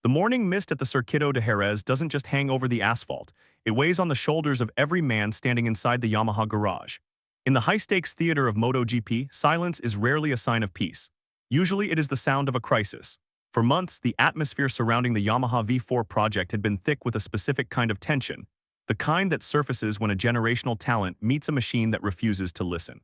The morning mist at the Circuito de Jerez doesn't just hang over the asphalt, it weighs on the shoulders of every man standing inside the Yamaha garage. In the high-stakes theater of MotoGP, silence is rarely a sign of peace. Usually it is the sound of a crisis. For months, the atmosphere surrounding the Yamaha V4 project had been thick with a specific kind of tension, the kind that surfaces when a generational talent meets a machine that refuses to listen.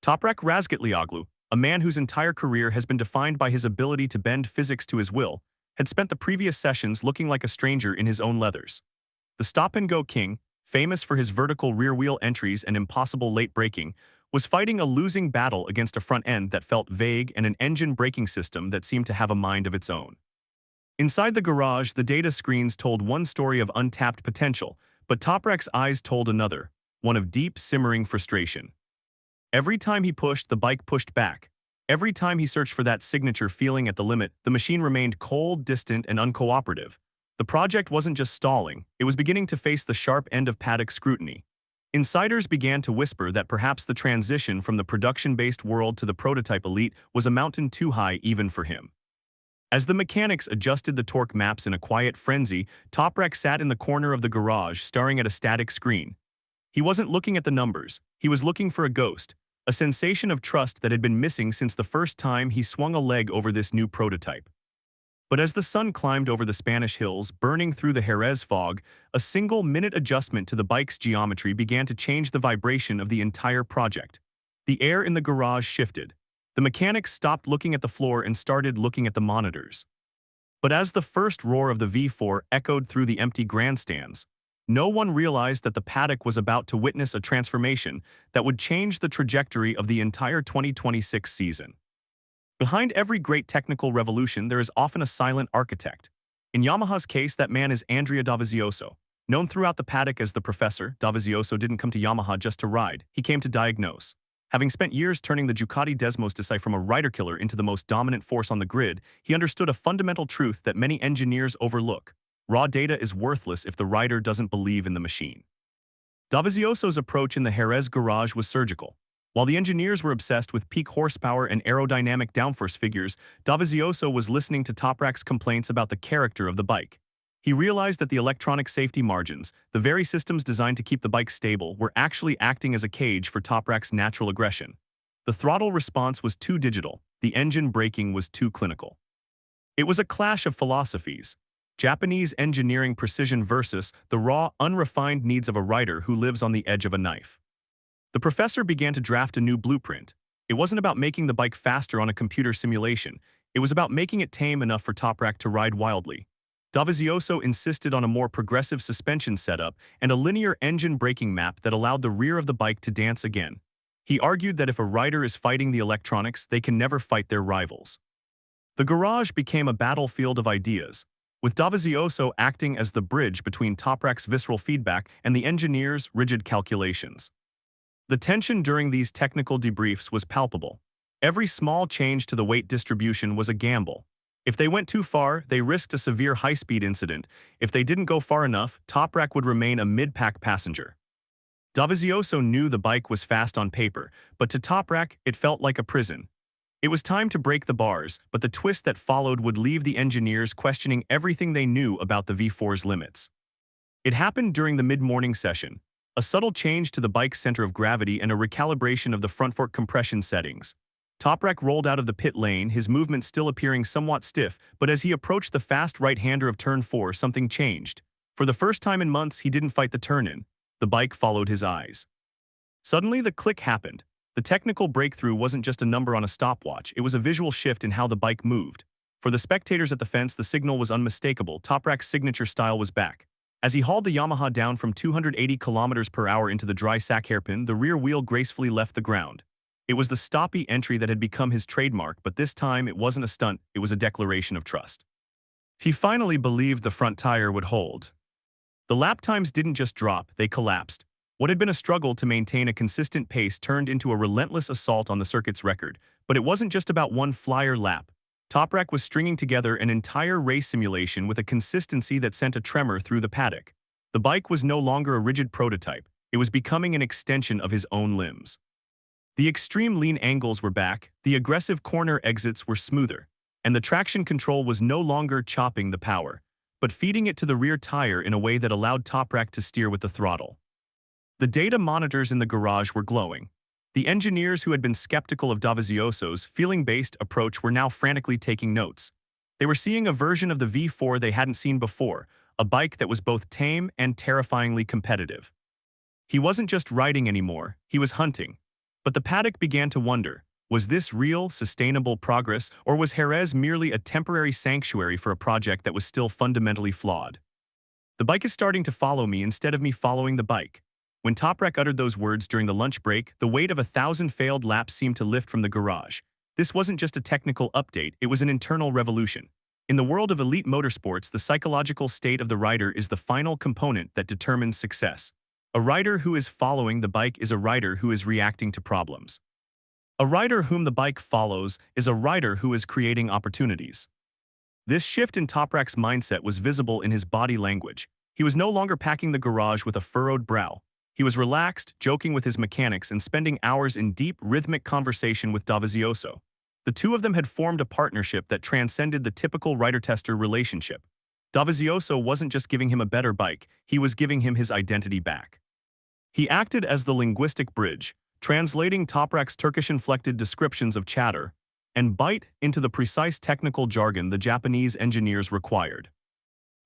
Toprak Razgatlıoğlu, a man whose entire career has been defined by his ability to bend physics to his will, had spent the previous sessions looking like a stranger in his own leathers. The stop-and-go king, famous for his vertical rear-wheel entries and impossible late braking, was fighting a losing battle against a front end that felt vague and an engine braking system that seemed to have a mind of its own. Inside the garage, the data screens told one story of untapped potential, but Toprak's eyes told another, one of deep, simmering frustration. Every time he pushed, the bike pushed back. Every time he searched for that signature feeling at the limit, the machine remained cold, distant, and uncooperative. The project wasn't just stalling, it was beginning to face the sharp end of Paddock scrutiny. Insiders began to whisper that perhaps the transition from the production-based world to the prototype elite was a mountain too high even for him. As the mechanics adjusted the torque maps in a quiet frenzy, Toprak sat in the corner of the garage staring at a static screen. He wasn't looking at the numbers, he was looking for a ghost, a sensation of trust that had been missing since the first time he swung a leg over this new prototype. But as the sun climbed over the Spanish hills, burning through the Jerez fog, a single-minute adjustment to the bike's geometry began to change the vibration of the entire project. The air in the garage shifted. The mechanics stopped looking at the floor and started looking at the monitors. But as the first roar of the V4 echoed through the empty grandstands, no one realized that the Paddock was about to witness a transformation that would change the trajectory of the entire 2026 season. Behind every great technical revolution, there is often a silent architect. In Yamaha's case, that man is Andrea Dovizioso. Known throughout the Paddock as the Professor, Dovizioso didn't come to Yamaha just to ride, he came to diagnose. Having spent years turning the Ducati Desmos Desai from a rider-killer into the most dominant force on the grid, he understood a fundamental truth that many engineers overlook. Raw data is worthless if the rider doesn't believe in the machine. Dovizioso's approach in the Jerez garage was surgical. While the engineers were obsessed with peak horsepower and aerodynamic downforce figures, Dovizioso was listening to Toprak's complaints about the character of the bike. He realized that the electronic safety margins, the very systems designed to keep the bike stable, were actually acting as a cage for Toprak's natural aggression. The throttle response was too digital, the engine braking was too clinical. It was a clash of philosophies. Japanese engineering precision versus the raw, unrefined needs of a rider who lives on the edge of a knife. The professor began to draft a new blueprint. It wasn't about making the bike faster on a computer simulation. It was about making it tame enough for Toprak to ride wildly. Dovizioso insisted on a more progressive suspension setup and a linear engine braking map that allowed the rear of the bike to dance again. He argued that if a rider is fighting the electronics, they can never fight their rivals. The garage became a battlefield of ideas, with Dovizioso acting as the bridge between Toprak's visceral feedback and the engineers' rigid calculations. The tension during these technical debriefs was palpable. Every small change to the weight distribution was a gamble. If they went too far, they risked a severe high-speed incident. If they didn't go far enough, Toprak would remain a mid-pack passenger. Dovizioso knew the bike was fast on paper, but to Toprak, it felt like a prison. It was time to break the bars, but the twist that followed would leave the engineers questioning everything they knew about the V4's limits. It happened during the mid-morning session. A subtle change to the bike's center of gravity and a recalibration of the front fork compression settings. Toprak rolled out of the pit lane, his movement still appearing somewhat stiff, but as he approached the fast right-hander of turn 4, something changed. For the first time in months, he didn't fight the turn-in. The bike followed his eyes. Suddenly, the click happened. The technical breakthrough wasn't just a number on a stopwatch, it was a visual shift in how the bike moved. For the spectators at the fence, the signal was unmistakable. Toprak's signature style was back. As he hauled the Yamaha down from 280 km/h into the dry sack hairpin, the rear wheel gracefully left the ground. It was the Stoppie entry that had become his trademark, but this time it wasn't a stunt, it was a declaration of trust. He finally believed the front tire would hold. The lap times didn't just drop, they collapsed. What had been a struggle to maintain a consistent pace turned into a relentless assault on the circuit's record. But it wasn't just about one flyer lap. Toprak was stringing together an entire race simulation with a consistency that sent a tremor through the paddock. The bike was no longer a rigid prototype, it was becoming an extension of his own limbs. The extreme lean angles were back, the aggressive corner exits were smoother. and the traction control was no longer chopping the power, but feeding it to the rear tire in a way that allowed Toprak to steer with the throttle. The data monitors in the garage were glowing. The engineers who had been skeptical of Dovizioso's feeling-based approach were now frantically taking notes. They were seeing a version of the V4 they hadn't seen before, a bike that was both tame and terrifyingly competitive. He wasn't just riding anymore, he was hunting. But the Paddock began to wonder, was this real, sustainable progress, or was Jerez merely a temporary sanctuary for a project that was still fundamentally flawed? The bike is starting to follow me instead of me following the bike. When Toprak uttered those words during the lunch break, the weight of 1,000 failed laps seemed to lift from the garage. This wasn't just a technical update, it was an internal revolution. In the world of elite motorsports, the psychological state of the rider is the final component that determines success. A rider who is following the bike is a rider who is reacting to problems. A rider whom the bike follows is a rider who is creating opportunities. This shift in Toprak's mindset was visible in his body language. He was no longer packing the garage with a furrowed brow. He was relaxed, joking with his mechanics and spending hours in deep, rhythmic conversation with Dovizioso. The two of them had formed a partnership that transcended the typical rider-tester relationship. Dovizioso wasn't just giving him a better bike, he was giving him his identity back. He acted as the linguistic bridge, translating Toprak's Turkish-inflected descriptions of chatter and bite into the precise technical jargon the Japanese engineers required.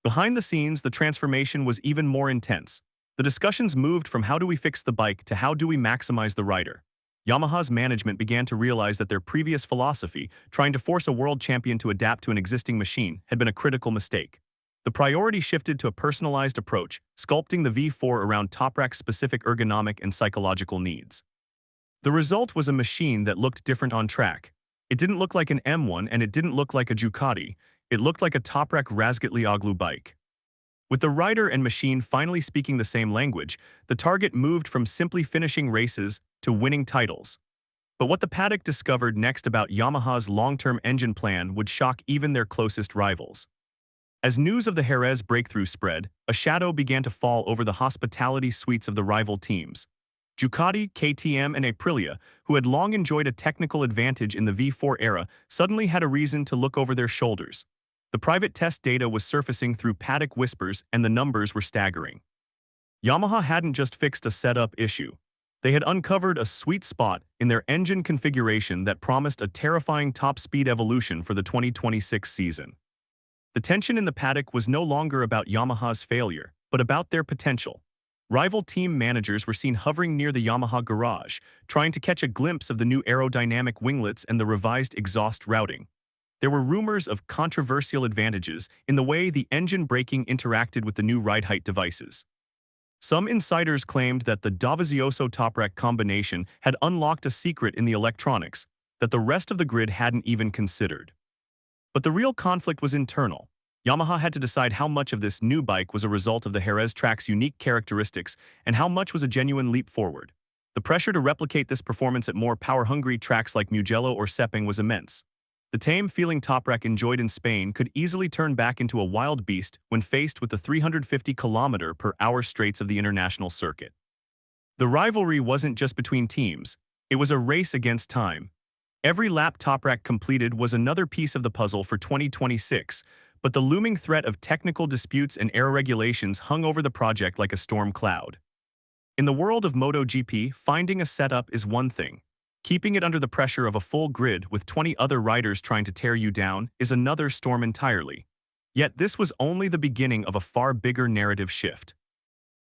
Behind the scenes, the transformation was even more intense. The discussions moved from how do we fix the bike to how do we maximize the rider. Yamaha's management began to realize that their previous philosophy, trying to force a world champion to adapt to an existing machine, had been a critical mistake. The priority shifted to a personalized approach, sculpting the V4 around Toprak's specific ergonomic and psychological needs. The result was a machine that looked different on track. It didn't look like an M1 and it didn't look like a Ducati. It looked like a Toprak Razgatlioglu bike. With the rider and machine finally speaking the same language, the target moved from simply finishing races to winning titles. But what the Paddock discovered next about Yamaha's long-term engine plan would shock even their closest rivals. As news of the Jerez breakthrough spread, a shadow began to fall over the hospitality suites of the rival teams. Ducati, KTM, and Aprilia, who had long enjoyed a technical advantage in the V4 era, suddenly had a reason to look over their shoulders. The private test data was surfacing through Paddock whispers, and the numbers were staggering. Yamaha hadn't just fixed a setup issue. They had uncovered a sweet spot in their engine configuration that promised a terrifying top-speed evolution for the 2026 season. The tension in the Paddock was no longer about Yamaha's failure, but about their potential. Rival team managers were seen hovering near the Yamaha garage, trying to catch a glimpse of the new aerodynamic winglets and the revised exhaust routing. There were rumors of controversial advantages in the way the engine braking interacted with the new ride height devices. Some insiders claimed that the Dovizioso-Toprak combination had unlocked a secret in the electronics that the rest of the grid hadn't even considered. But the real conflict was internal. Yamaha had to decide how much of this new bike was a result of the Jerez track's unique characteristics and how much was a genuine leap forward. The pressure to replicate this performance at more power-hungry tracks like Mugello or Sepang was immense. The tame feeling Toprak enjoyed in Spain could easily turn back into a wild beast when faced with the 350 km/h straights of the international circuit. The rivalry wasn't just between teams, it was a race against time. Every lap Toprak completed was another piece of the puzzle for 2026, but the looming threat of technical disputes and air regulations hung over the project like a storm cloud. In the world of MotoGP, finding a setup is one thing. Keeping it under the pressure of a full grid with 20 other riders trying to tear you down is another storm entirely. Yet this was only the beginning of a far bigger narrative shift.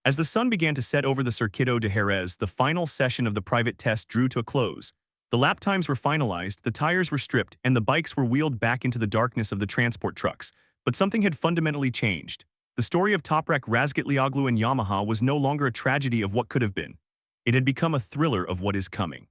As the sun began to set over the Circuito de Jerez, the final session of the private test drew to a close. The lap times were finalized, the tires were stripped, and the bikes were wheeled back into the darkness of the transport trucks. But something had fundamentally changed. The story of Toprak Razgatlioglu and Yamaha was no longer a tragedy of what could have been. It had become a thriller of what is coming.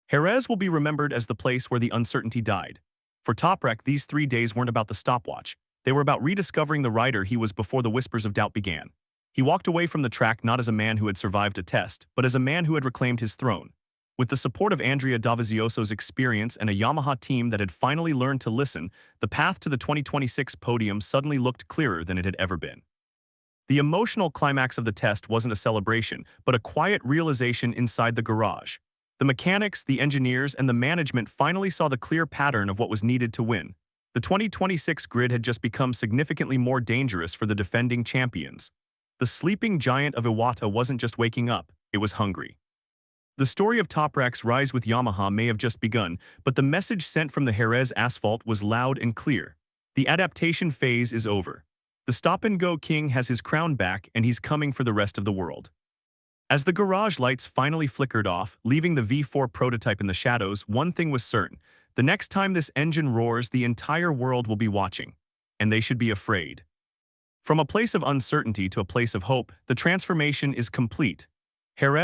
Jerez will be remembered as the place where the uncertainty died. For Toprak, these 3 days weren't about the stopwatch. They were about rediscovering the rider he was before the whispers of doubt began. He walked away from the track not as a man who had survived a test, but as a man who had reclaimed his throne. With the support of Andrea Dovizioso's experience and a Yamaha team that had finally learned to listen, the path to the 2026 podium suddenly looked clearer than it had ever been. The emotional climax of the test wasn't a celebration, but a quiet realization inside the garage. The mechanics, the engineers, and the management finally saw the clear pattern of what was needed to win. The 2026 grid had just become significantly more dangerous for the defending champions. The sleeping giant of Iwata wasn't just waking up, it was hungry. The story of Toprak's rise with Yamaha may have just begun, but the message sent from the Jerez asphalt was loud and clear. The adaptation phase is over. The stop-and-go king has his crown back, and he's coming for the rest of the world. As the garage lights finally flickered off, leaving the V4 prototype in the shadows, one thing was certain. The next time this engine roars, the entire world will be watching. And they should be afraid. From a place of uncertainty to a place of hope, the transformation is complete. Jerez